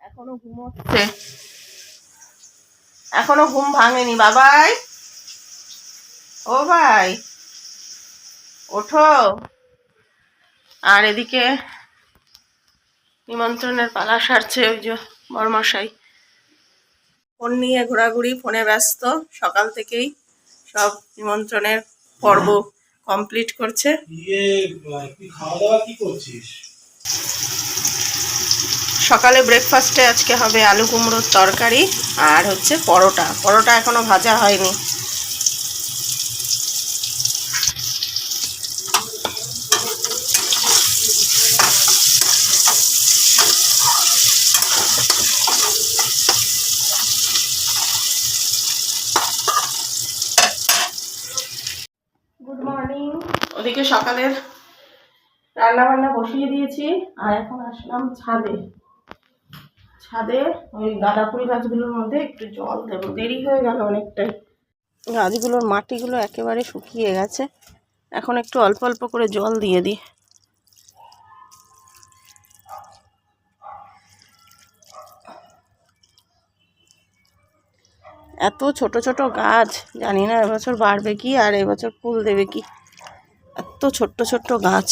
এখনো ঘুমোচ্ছে, এখনো ঘুম ভাঙেনি। বাবাই, ও ভাই ওঠো। আর এদিকে নিমন্ত্রণের পালা সারছে ওই যে বড়মশাই। ফোন নিয়ে ঘোরাঘুরি, ফোনে ব্যস্ত সকাল থেকেই, সব নিমন্ত্রণের পর্ব কমপ্লিট করছে। সকালে ব্রেকফাস্টে আজকে হবে আলু কুমড়োর তরকারি আর হচ্ছে পরোটা। পরোটা এখনো ভাজা হয়নি। Good morning. ওদিকে সকালের রান্না বান্না বসিয়ে দিয়েছি আর এখন আসলাম ছাদে। ছাদে ওই গাঁদা ফুল গাছগুলোর মধ্যে একটু জল দেবো, দেরি হয়ে গেল অনেকটাই। গাছগুলোর মাটিগুলো একেবারে শুকিয়ে গেছে, এখন একটু অল্প অল্প করে জল দিয়ে দিই। এত ছোট ছোট গাছ, জানি না এবছর বাড়বে কি আর এবছর ফুল দেবে কি। এত ছোট্ট ছোট্ট গাছ।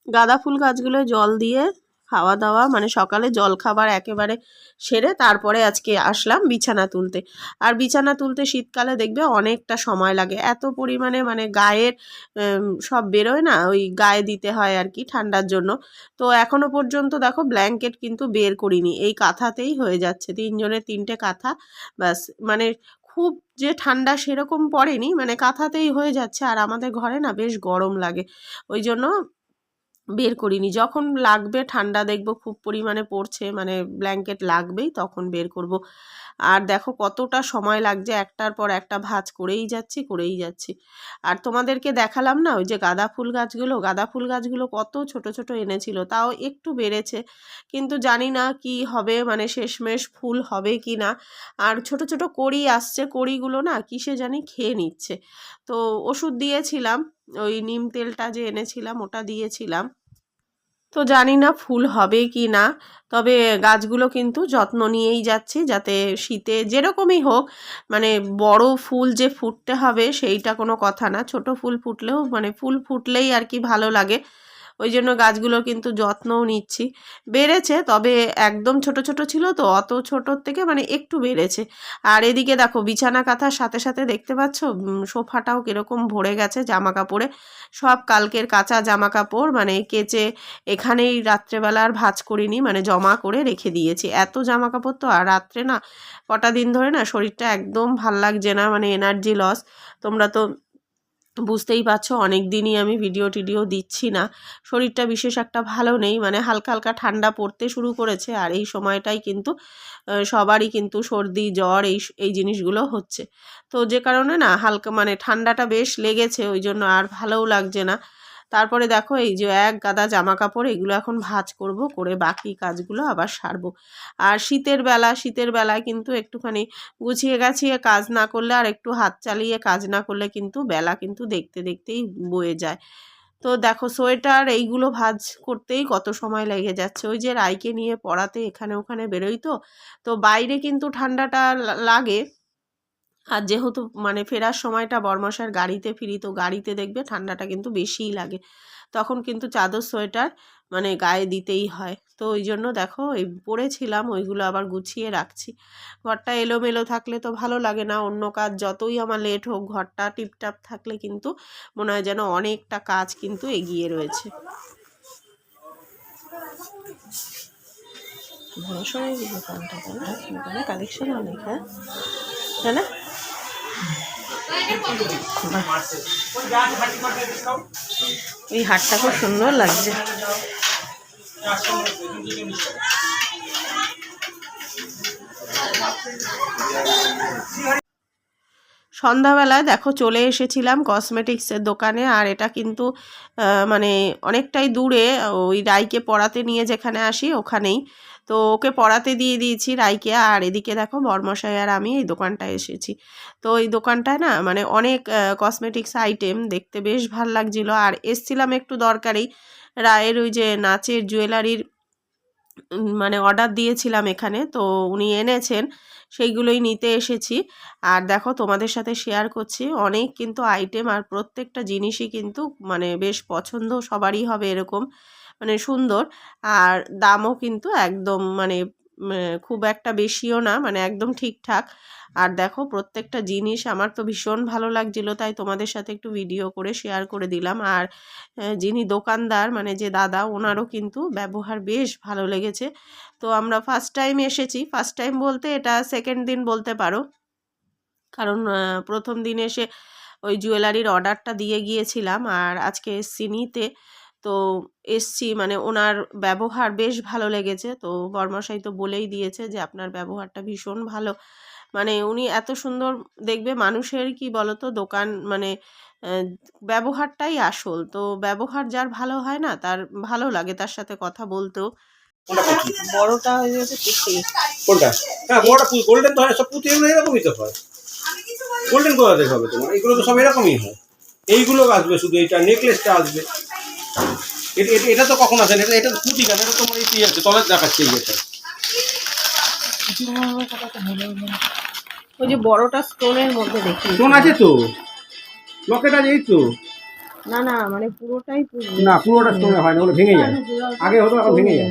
গাঁদা ফুল গাছগুলো জল দিয়ে খাওয়া দাওয়া, মানে সকালে জল খাবার একেবারে সেরে তারপরে আজকে আসলাম বিছানা তুলতে। আর বিছানা তুলতে শীতকালে দেখবে অনেকটা সময় লাগে, এত পরিমাণে মানে গায়ের সব বেরোয় না, ওই গায়ে দিতে হয় আর কি ঠান্ডার জন্য। তো এখনো পর্যন্ত দেখো ব্ল্যাঙ্কেট কিন্তু বের করিনি, এই কাঁথাতেই হয়ে যাচ্ছে, 3 জনের 3টে কাঁথা ব্যাস। মানে খুব যে ঠান্ডা সেরকম পড়েনি, মানে কাঁথাতেই হয়ে যাচ্ছে। আর আমাদের ঘরে না বেশ গরম লাগে, ওই জন্য বের করিনি। যখন লাগবে ঠান্ডা দেখবো খুব পরিমাণে পড়ছে, মানে ব্ল্যাঙ্কেট লাগবেই, তখন বের করব। আর দেখো কতটা সময় লাগছে, একটার পর একটা ভাঁজ করেই যাচ্ছি। আর তোমাদেরকে দেখালাম না ওই যে গাঁদা ফুল গাছগুলো কত ছোট ছোট এনেছিল, তাও একটু বেড়েছে, কিন্তু জানি না কি হবে, মানে শেষমেশ ফুল হবে কি না। আর ছোট ছোট কড়ি আসছে, কড়িগুলো না কিসে জানি খেয়ে নিচ্ছে। তো ওষুধ দিয়েছিলাম, ওই নিম তেলটা যে এনেছিলাম ওটা দিয়েছিলাম, তো জানি না ফুল হবে কি না। তবে গাছগুলো কিন্তু যত্ন নিয়েই যাচ্ছি, যাতে শীতে যেরকমই হোক, মানে বড় ফুল যে ফুটতে হবে সেইটা কোনো কথা না, ছোট ফুল ফুটলেও, মানে ফুল ফুটলেই আর কি ভালো লাগে। ওই জন্য গাছগুলো কিন্তু যত্নও নিচ্ছি। বেড়েছে, তবে একদম ছোট ছোট ছিল তো, অত ছোটোর থেকে মানে একটু বেড়েছে। আর এদিকে দেখো বিছানা কাঁথার সাথে সাথে দেখতে পাচ্ছ সোফাটাও কীরকম ভরে গেছে জামা কাপড়ে। সব কালকের কাঁচা জামা কাপড় মানে কেচে এখানেই রাত্রেবেলা আর ভাঁজ করিনি, মানে জমা করে রেখে দিয়েছি। এত জামা কাপড় তো, আর রাত্রে না কটা দিন ধরে না শরীরটা একদম ভাল লাগছে না, মানে এনার্জি লস। তোমরা তো বুঝতেই পারছো অনেক দিনই আমি ভিডিও দিচ্ছি না, শরীরটা বিশেষ একটা ভালো নেই, মানে হালকা হালকা ঠান্ডা পড়তে শুরু করেছে। আর এই সময়টাই কিন্তু সবারই কিন্তু সর্দি জ্বর এই জিনিসগুলো হচ্ছে। তো যে কারণে না হালকা মানে ঠান্ডাটা বেশ লেগেছে, ওই জন্য আর ভালোও লাগছে না। তারপরে দেখো এই যে এক গাদা জামা কাপড় এগুলো এখন ভাঁজ করব, করে বাকি কাজগুলো আবার সারবো। আর শীতের বেলায় কিন্তু একটুখানি গুছিয়ে গাছিয়ে কাজ না করলে আর একটু হাত চালিয়ে কাজ না করলে কিন্তু বেলা কিন্তু দেখতে দেখতেই বয়ে যায়। তো দেখো সোয়েটার এইগুলো ভাঁজ করতেই কত সময় লেগে যাচ্ছে। ওই যে রাইকে নিয়ে পড়াতে এখানে ওখানে বেরোই, তো বাইরে কিন্তু ঠান্ডাটা লাগে। আর যেহেতু মানে ফেরার সময়টা বরমশাইয়ের গাড়িতে ফিরি, তো গাড়িতে দেখবে ঠান্ডাটা কিন্তু বেশিই লাগে, তখন কিন্তু চাদর সোয়েটার মানে গায়ে দিতেই হয়। তো ওই জন্য দেখো এই পরেছিলাম, ওইগুলো আবার গুছিয়ে রাখছি। ঘরটা এলোমেলো থাকলে তো ভালো লাগে না, অন্য কাজ যতই আমার লেট হোক ঘরটা টিপটাপ থাকলে কিন্তু মনে হয় যেন অনেকটা কাজ কিন্তু এগিয়ে রয়েছে। বড়সড় দোকানটা, দোকানে কালেকশন অনেক, হ্যাঁ তাই না? এই হাটটা খুব সুন্দর লাগছে। সন্ধ্যাবেলায় দেখো চলে এসেছিলাম কসমেটিক্সের দোকানে, আর এটা কিন্তু মানে অনেকটাই দূরে, ওই রাইকে পড়াতে নিয়ে যেখানে আসি ওখানেই। তো ওকে পড়াতে দিয়ে দিয়েছি রাইকে, আর এদিকে দেখো বরমশাই আর আমি এই দোকানটায় এসেছি। তো এই দোকানটায় না মানে অনেক কসমেটিক্স আইটেম দেখতে বেশ ভাল লাগছিল। আর এসছিলাম একটু দরকারি, রায়ের ওই যে নাচের জুয়েলারির মানে অর্ডার দিয়েছিলাম এখানে, তো উনি এনেছেন, সেইগুলোই নিতে এসেছি। আর দেখো তোমাদের সাথে শেয়ার করছি অনেক কিন্তু আইটেম, আর প্রত্যেকটা জিনিসই কিন্তু মানে বেশ পছন্দ সবারই হবে এরকম, মানে সুন্দর। আর দামও কিন্তু একদম মানে খুব একটা বেশিও না, মানে একদম ঠিকঠাক। আর দেখো প্রত্যেকটা জিনিস আমার তো ভীষণ ভালো লাগছিল, তাই তোমাদের সাথে একটু ভিডিও করে শেয়ার করে দিলাম। আর যিনি দোকানদার মানে যে দাদা, ওনারও কিন্তু ব্যবহার বেশ ভালো লেগেছে। তো আমরা ফার্স্ট টাইম এসেছি, ফার্স্ট টাইম বলতে এটা সেকেন্ড দিন বলতে পারো, কারণ প্রথম দিন এসে ওই জুয়েলারির অর্ডারটা দিয়ে গিয়েছিলাম, আর আজকে এসছি নিতে। তো এসছি মানে ওনার ব্যবহার বেশ ভালো লেগেছে। তো বরমশাই তো বলেই দিয়েছে যে আপনার ব্যবহারটা ভীষণ ভালো, মানে উনি এত সুন্দর দেখবে মানুষের কি বলতো দোকান মানে ব্যবহারটাই আসল। তো ব্যবহার যার ভালো হয় না তার ভালো লাগে তার সাথে কথা বলতেও। বড়টা হয়ে গেছে পুঁতি, কোনটা? হ্যাঁ বড়টা গোল্ডেন তো হয়, সব পুঁতি এগুলো এরকমই তো হয়। গোল্ডেন কোথা থেকে হবে তোমার? এগুলো তো সব এরকমই হয়। এইগুলো আসবে শুধু, এইটা নেকলেসটা আসবে। এটা তো কখন আসে? এটা তো পুঁতি কেন? এটা তোমার এই আছে তলে দেখাচ্ছে এইটা। ওই যে বড়টা স্টোনের মধ্যে দেখি, স্টোন আছে তো, লকেট আছে এই তো। না না মানে পুরোটাই না পুরোটা স্টোনে হয় না, ওগুলো ভেঙে যায়। আগে হতো এখন ভেঙে যায়।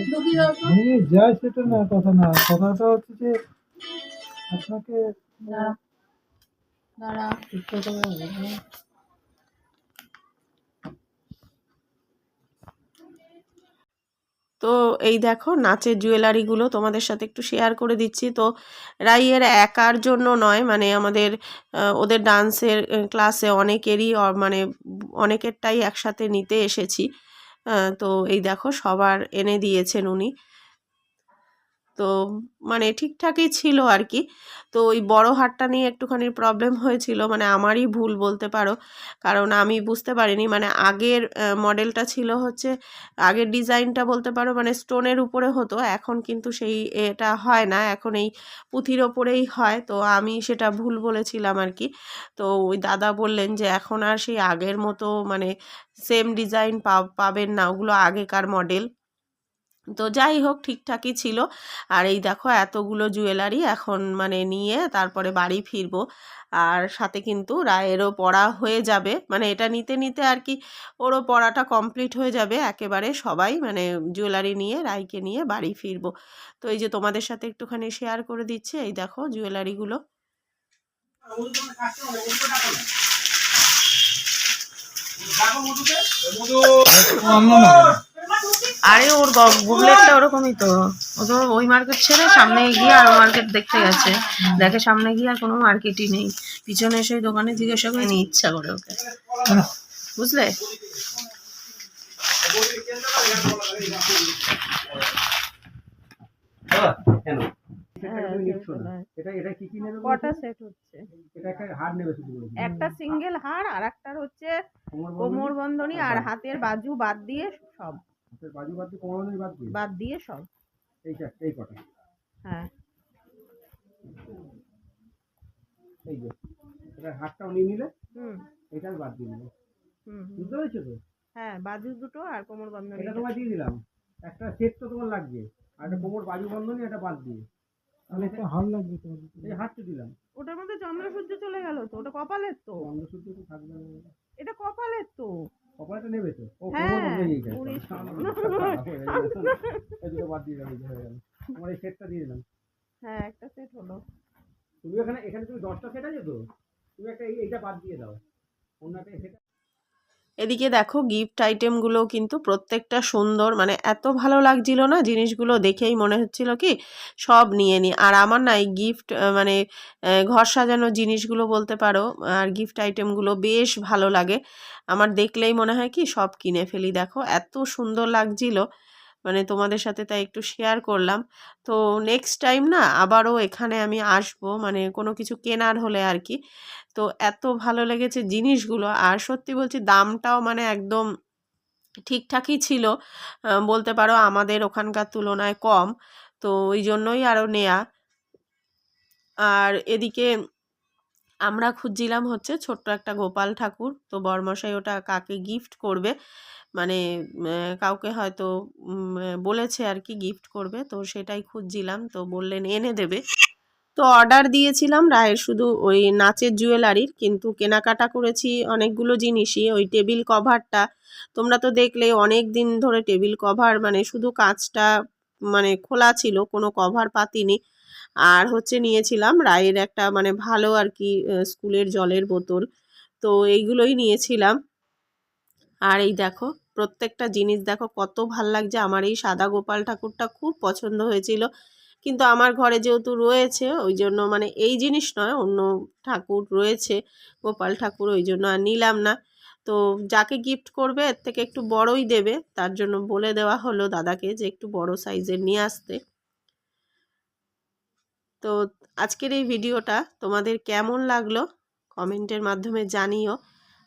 ভেঙে যায় সেটা না কথা, না কথাটা হচ্ছে যে আপনাকে তো এই দেখো নাচের জুয়েলারিগুলো তোমাদের সাথে একটু শেয়ার করে দিচ্ছি। তো রাইয়ের একার জন্য নয়, মানে আমাদের ওদের ডান্সের ক্লাসে অনেকেরই মানে অনেকেরটাই একসাথে নিতে এসেছি। তো এই দেখো সবার এনে দিয়েছেন উনি, তো মানে ঠিকঠাকই ছিল আর কি। তো ওই বড় হারটা নিয়ে একটুখানি প্রবলেম হয়েছিল, মানে আমারই ভুল বলতে পারো, কারণ আমি বুঝতে পারিনি। মানে আগের মডেলটা ছিল হচ্ছে, আগের ডিজাইনটা বলতে পারো মানে স্টোনের উপরে হতো, এখন কিন্তু সেই এটা হয় না, এখন এই পুঁথির ওপরেই হয়। তো আমি সেটা ভুল বলেছিলাম আর কি। তো ওই দাদা বললেন যে এখন আর সেই আগের মতো মানে সেম ডিজাইন পাবেন না, ওগুলো আগেকার মডেল। তো যাই হোক ঠিকঠাকই ছিল। আর এই দেখো এতগুলো জুয়েলারি এখন মানে নিয়ে তারপরে বাড়ি ফিরবো, আর সাথে কিন্তু রায়েরও পড়া হয়ে যাবে, মানে এটা নিতে নিতে আর কি ওরও পড়াটা কমপ্লিট হয়ে যাবে একেবারে, সবাই মানে জুয়েলারি নিয়ে রায়কে নিয়ে বাড়ি ফিরবো। তো এই যে তোমাদের সাথে একটুখানি শেয়ার করে দিচ্ছে, এই দেখো জুয়েলারিগুলো। আরে ওর বুবলেটটা ওরকমই তো, ও তো ওই মার্কেট ছেড়ে সামনে গিয়ে আর মার্কেট দেখতে গেছে, দেখে সামনে গিয়ে আর কোনো মার্কেটই নেই, পিছনে এসে দোকানে জিজ্ঞাসা করে নিয়ে ইচ্ছা করে ওকে, বুঝলে। সেটটাকে তুমি নিচ্ছ না। এটা কি নেবে কটা বলছো? সেট হচ্ছে? এটা একটা হার নেবে শুধু বলেছি। একটা সিঙ্গেল হার আর একটার হচ্ছে কোমর বন্ধনী আর হাতের বাজু বাদ দিয়ে সব। হাতের বাজু বাদ দিয়ে কোমর বন্ধনী বাদ দিয়ে বাদ দিয়ে সব। এই কটা। হ্যাঁ এই যে এটা হাতটাও নিয়ে নিলে, হুম এটা বাদ দিয়ে নিলে। হুম হুম। বুঝতে পেরেছো তো? হ্যাঁ বাজু দুটো আর কোমর বন্ধনী। এটা তোমায় দিয়ে দিলাম। একটা সেট তো তোমার লাগবে, আর একটা কোমর বাজু বন্ধনী, এটা বাদ দিয়ে। আর একটা হার লাগবে তো। এই হাতটা দিলাম। ওটার মধ্যে চন্দ্রসূর্য চলে গেল তো, ওটা কপালের তো। চন্দ্রসূর্য তো থাকবে না। এটা কপালের তো। কপালটা নেবে তো? ও কোমর হ্যাঁ বন্ধনী এইটা। ওরে এই দুটো বাদ দিয়ে দিলাম, এই যে হয়ে গেল। আমার এই সেটটা দিয়ে দিলাম। হ্যাঁ একটা সেট হলো। তুমি এখানে তুমি 10টা সেট আছে তো, তুমি একটা এইটা বাদ দিয়ে দাও, অন্য একটা সেট। এদিকে দেখো গিফট আইটেমগুলো কিন্তু প্রত্যেকটা সুন্দর, মানে এত ভালো লাগছিল না জিনিসগুলো দেখেই মনে হচ্ছিল কি সব নিয়ে নিই। আর আমার না এই গিফট মানে ঘর সাজানো জিনিসগুলো বলতে পারো, আর গিফট আইটেমগুলো বেশ ভালো লাগে আমার, দেখলেই মনে হয় কি সব কিনে ফেলি। দেখো এত সুন্দর লাগছিল, মানে তোমাদের সাথে তাই একটু শেয়ার করলাম। তো নেক্সট টাইম না আবারও এখানে আমি আসবো, মানে কোনো কিছু কেনার হলে আর কি। তো এত ভালো লেগেছে জিনিসগুলো, আর সত্যি বলছি দামটাও মানে একদম ঠিকঠাকই ছিল, বলতে পারো আমাদের ওখানকার তুলনায় কম। তো ওই জন্যই আরও নেয়া। আর এদিকে আমরা খুঁজছিলাম হচ্ছে ছোট্ট একটা গোপাল ঠাকুর, তো বরমশাই ওটা কাকে গিফট করবে, মানে কাউকে হয়তো বলেছে আর কি গিফট করবে, তো সেটাই খুঁজছিলাম, তো বললেন এনে দেবে। তো অর্ডার দিয়েছিলাম রায়ের শুধু ওই নাচের জুয়েলারির, কিন্তু কেনাকাটা করেছি অনেকগুলো জিনিসই। ওই টেবিল কভারটা তোমরা তো দেখলে অনেক দিন ধরে টেবিল কভার, মানে শুধু কাঁচটা মানে খোলা ছিল, কোনো কভার পাতিনি। আর হচ্ছে নিয়েছিলাম রায়ের একটা মানে ভালো আর কি স্কুলের জলের বোতল, তো এইগুলোই নিয়েছিলাম। আর এই দেখো প্রত্যেকটা জিনিস দেখো কত ভাল লাগছে। আমার এই সাদা গোপাল ঠাকুরটা খুব পছন্দ হয়েছিল, কিন্তু আমার ঘরে যেহেতু রয়েছে ওই জন্য, মানে এই জিনিস নয় অন্য ঠাকুর রয়েছে গোপাল ঠাকুর, ওই জন্য আর নিলাম না। তো যাকে গিফট করবে এর থেকে একটু বড়ই দেবে, তার জন্য বলে দেওয়া হলো দাদাকে যে একটু বড় সাইজের নিয়ে আসতে। তো আজকের এই ভিডিওটা তোমাদের কেমন লাগলো কমেন্টের মাধ্যমে জানিও।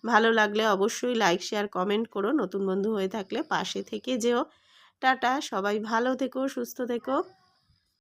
ভালো লাগলে অবশ্যই লাইক শেয়ার কমেন্ট করো, নতুন বন্ধু হয়ে থাকলে পাশে থেকে যেও। টাটা, সবাই ভালো থেকো, সুস্থ থেকো।